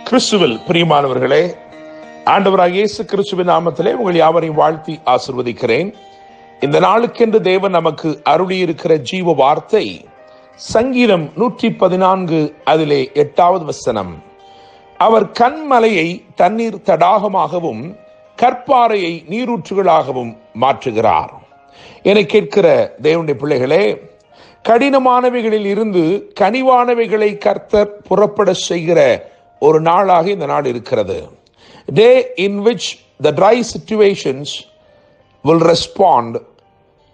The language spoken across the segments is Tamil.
கிறிஸ்துவில் பிரியமானவர்களே, ஆண்டவராகிய இயேசு கிறிஸ்துவின் நாமத்திலே உங்கள் யாவரையும் வாழ்த்தி ஆசீர்வதிக்கிறேன். இந்த நாளுக்கென்று தேவன் நமக்கு அருளியிருக்கிற ஜீவ வார்த்தை சங்கீதம் 114 அதிலே 8வது வசனம். அவர் கன்மலையை தண்ணீர் தடாகமாகவும் கற்பாறையை நீரூற்றுகளாகவும் மாற்றுகிறார். என கேட்கிற தேவனுடைய பிள்ளைகளே, கடினமானவைகளில் இருந்து கனிவானவைகளை கர்த்தர் புறப்பட செய்கிற ஒரு நாளாக இந்த நாள் இருக்கிறது. Day in which the dry situations will respond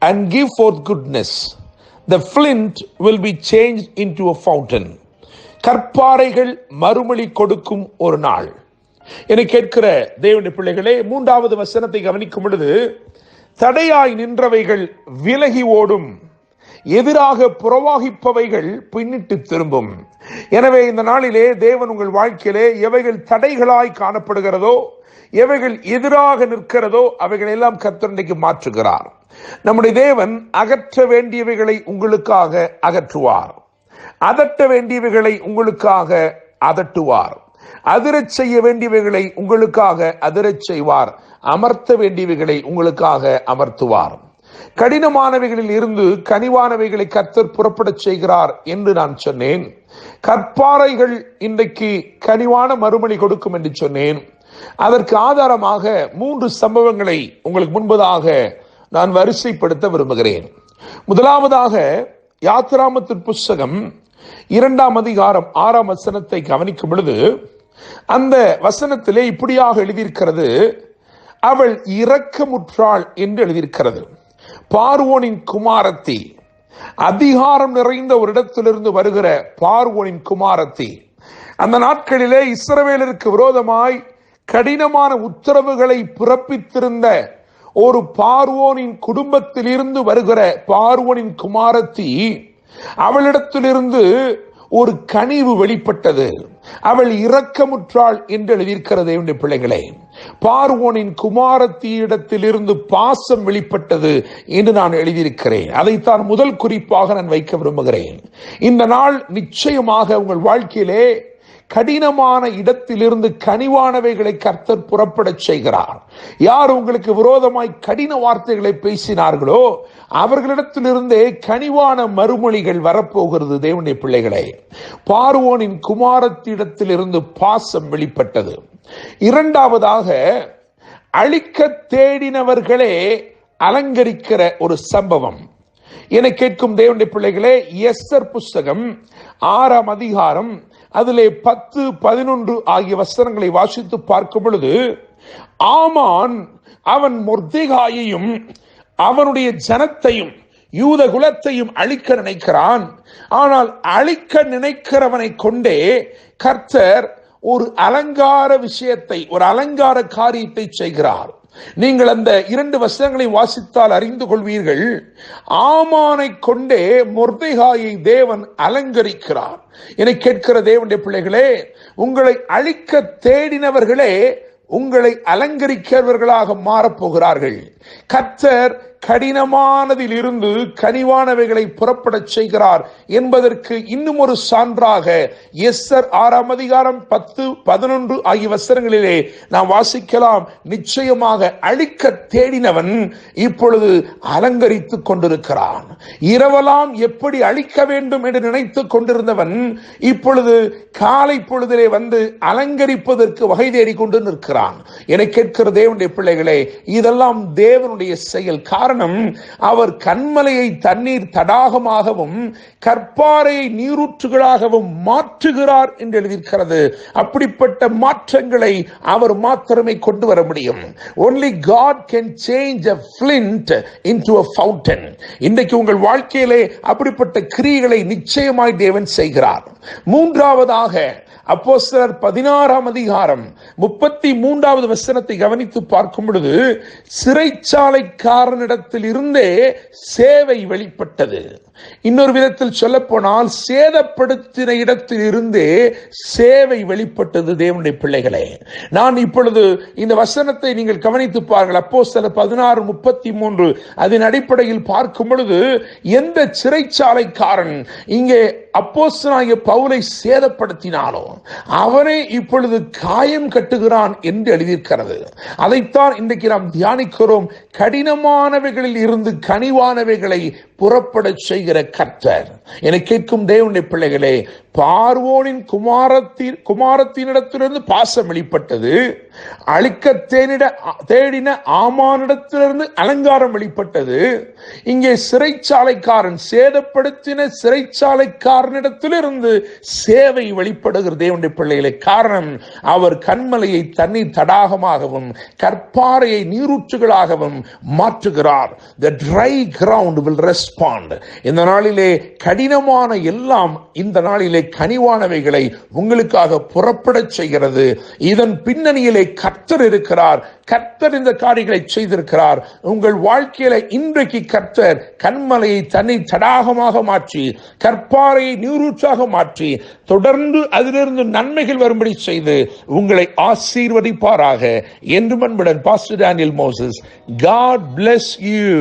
and give forth goodness. The flint will be changed into a fountain. கற்பாறைகள் மறுமொழி கொடுக்கும் ஒரு நாள். என கேட்கிற தேவனுடைய பிள்ளைகளே, 3வது வசனத்தை கவனிக்கும் பொழுது, தடையாய் நின்றவைகள் விலகி ஓடும், எதிராக புறவாகிப்பவைகள் பின்னிட்டு திரும்பும். எனவே இந்த நாளிலே தேவன் உங்கள் வாழ்க்கையிலே எவைகள் தடைகளாய் காணப்படுகிறதோ, எவைகள் எதிராக நிற்கிறதோ, அவைகள் எல்லாம் கர்த்தர் இன்றைக்கு மாற்றுகிறார். நம்முடைய தேவன் அகற்ற வேண்டியவைகளை உங்களுக்காக அகற்றுவார், அதட்ட வேண்டியவைகளை உங்களுக்காக அதட்டுவார், அதிரச் செய்ய வேண்டியவைகளை உங்களுக்காக அதிரச் செய்வார், அமர்த்த வேண்டியவைகளை உங்களுக்காக அமர்த்துவார். கடினமானவைகளில் இருந்து கனிவானவைகளை கர்த்தர் புறப்பட செய்கிறார் என்று நான் சொன்னேன். கற்பாறைகள் இன்றைக்கு கனிவான மறுமொழி கொடுக்கும் என்று சொன்னேன். அதற்கு ஆதாரமாக 3 சம்பவங்களை உங்களுக்கு முன்பதாக நான் வரிசைப்படுத்த விரும்புகிறேன். முதலாவதாக யாத்திராமத்தின் புஸ்தகம் 2ஆம் அதிகாரம் 6ஆம் வசனத்தை கவனிக்கும் பொழுது, அந்த வசனத்திலே இப்படியாக எழுதியிருக்கிறது, அவள் இரக்கமுற்றாள் என்று எழுதியிருக்கிறது. பார்வோனின் குமாரத்தி, அதிகாரம் நிறைந்த ஒரு இடத்திலிருந்து வருகிற பார்வோனின் குமாரத்தி, அந்த நாட்களிலே இஸ்ரவேலருக்கு விரோதமாய் கடினமான உத்தரவுகளை பிறப்பித்திருந்த ஒரு பார்வோனின் குடும்பத்தில் இருந்து வருகிற பார்வோனின் குமாரத்தி, அவளிடத்திலிருந்து ஒரு கனிவு வெளிப்பட்டது. அவள் இரக்கமுற்றாள் என்று எழுதியிருக்கிறது. என்னுடைய பிள்ளைகளே, பார்வோனின் குமாரத்தியிடத்தில் இருந்து பாசம் வெளிப்பட்டது என்று நான் எழுதியிருக்கிறேன். அதைத்தான் முதல் குறிப்பாக நான் வைக்க விரும்புகிறேன். இந்த நாள் நிச்சயமாக உங்கள் வாழ்க்கையிலே கடினமான இடத்திலிருந்து கனிவானவைகளை கர்த்தர் புறப்பட செய்கிறார். யார் உங்களுக்கு விரோதமாய் கடின வார்த்தைகளை பேசினார்களோ அவர்களிடத்திலிருந்தே கனிவான மறுமொழிகள் வரப்போகிறது. தேவனுடைய பிள்ளைகளே, பார்வோனின் குமாரத்திடத்திலிருந்து பாசம் வெளிப்பட்டது. 2வதாக, அழிக்க தேடினவர்களே அலங்கரிக்கிற ஒரு சம்பவம். என கேட்கும் தேவனுடைய பிள்ளைகளே, எஸ்தர் புஸ்தகம் 6ஆம் அதிகாரம் அதிலே 10, 11 ஆகிய வசனங்களை வாசித்து பார்க்கும் பொழுது, ஆமான் அவன் மொர்தெகாயையும் அவனுடைய ஜனத்தையும் யூத குலத்தையும் அழிக்க நினைக்கிறான். ஆனால் அழிக்க நினைக்கிறவனை கொண்டே கர்த்தர் ஒரு அலங்கார விஷயத்தை, ஒரு அலங்கார காரியத்தை செய்கிறார். நீங்கள் அந்த 2 வசனங்களை வாசித்தால் அறிந்து கொள்வீர்கள். ஆமானை கொண்டே மொர்தெகாயை தேவன் அலங்கரிக்கிறார். என கேட்கிற தேவனுடைய பிள்ளைகளே, உங்களை அழிக்க தேடினவர்களே உங்களை அலங்கரிக்கிறவர்களாக மாறப்போகிறார்கள். கர்த்தர் கடினமானதில் இருந்து கனிவானவைகளை புறப்பட செய்கிறார் என்பதற்கு இன்னும் ஒரு சான்றாக எஸ்தர் 6ஆம் அதிகாரம் 10, 11 ஆகிய வசனங்களிலே நாம் வாசிக்கலாம். நிச்சயமாக அழிக்க தேடினவன் இப்பொழுது அலங்கரித்துக் கொண்டிருக்கிறான். இரவலாம் எப்படி அழிக்க வேண்டும் என்று நினைத்துக் கொண்டிருந்தவன் இப்பொழுது காலை பொழுதிலே வந்து அலங்கரிப்பதற்கு வகை தேடிக்கொண்டு நிற்கிறான். என கேட்கிற தேவனுடைய பிள்ளைகளே, இதெல்லாம் தேவனுடைய செயல். காரணம், அவர் கன்மலையை தண்ணீர் தடாகமாகவும் கற்பாறையை நீரூற்றுகளாகவும் மாற்றுகிறார் என்று எழுதியிருக்கிறது. அப்படிப்பட்ட மாற்றங்களை அவர் மாத்திரமே கொண்டு வர முடியும். Only God can change a flint into a fountain. இன்றைக்கு உங்கள் வாழ்க்கையிலே அப்படிப்பட்ட கிரியைகளை நிச்சயமாய் தேவன் செய்கிறார். 3வதாக, அப்போஸ்தலர் 16ஆம் அதிகாரம் 33வது வசனத்தை கவனித்து பார்க்கும் பொழுது, சிறைச்சாலைக்காரனிடத்தில் இடத்தில் இருந்தே சேவை வெளிப்பட்டது. இன்னொரு விதத்தில் சொல்ல போனால் சேதப்படுத்தின இடத்தில் இருந்தே சேவை வெளிப்பட்டது. தேவனுடைய பிள்ளைகளே, நான் இப்பொழுது இந்த வசனத்தை நீங்கள் கவனித்து பாருங்கள். அப்போஸ்தலர் 16:33 அதன் அடிப்படையில் பார்க்கும் பொழுது, எந்த சிறைச்சாலைக்காரன் இங்கே அப்போஸ்தலனாகிய பவுலை சேதப்படுத்தினாலோ அவனே இப்பொழுது காயம் கட்டுகிறான் என்று எழுதியிருக்கிறது. அதைத்தான் இன்றைக்கு நாம் தியானிக்கிறோம். கடினமானவைகளில் இருந்து கனிவானவைகளை புறப்பட செய்கிற கர்த்தர். என கேட்கும் தேவனுடைய பிள்ளைகளே, பார்வோனின் குமாரத்தினிடத்திலிருந்து பாசம் வெளிப்பட்டது. அழிக்க தேடின ஆமானிடத்திலிருந்து அலங்காரம் வெளிப்பட்டது. இங்கே சிறைச்சாலைக்காரன் சேதப்படுத்தின சிறைச்சாலைக்காரனிடத்திலிருந்து சேவை வெளிப்படுகிற தேவனுடைய பிள்ளைகளே. காரணம், அவர் கன்மலையை தண்ணீர் தடாகமாகவும் கற்பாறையை நீரூற்றுகளாகவும் மாற்றுகிறார். The dry ground will respond. இந்த நாளிலே கடினமான எல்லாம் இந்த நாளிலே கனிவானவைகளை உங்களுக்காக புறப்பட செய்கிறது. இதன் பின்னணியிலே கர்த்தர் இருக்கிறார். கர்த்தர் இந்த காரியங்களை செய்திருக்கிறார். உங்கள் வாழ்க்கையில இன்றைக்கு கர்த்தர் கன்மலையை தண்ணீர் தடாகமாக மாற்றி கற்பாறையை நீரூற்றாக மாற்றி தொடர்ந்து அதிலிருந்து நன்மைகள் வரும்படி செய்து உங்களை ஆசீர்வதிப்பாராக. என்று அன்புடன் pastor Daniel Moses. God bless you.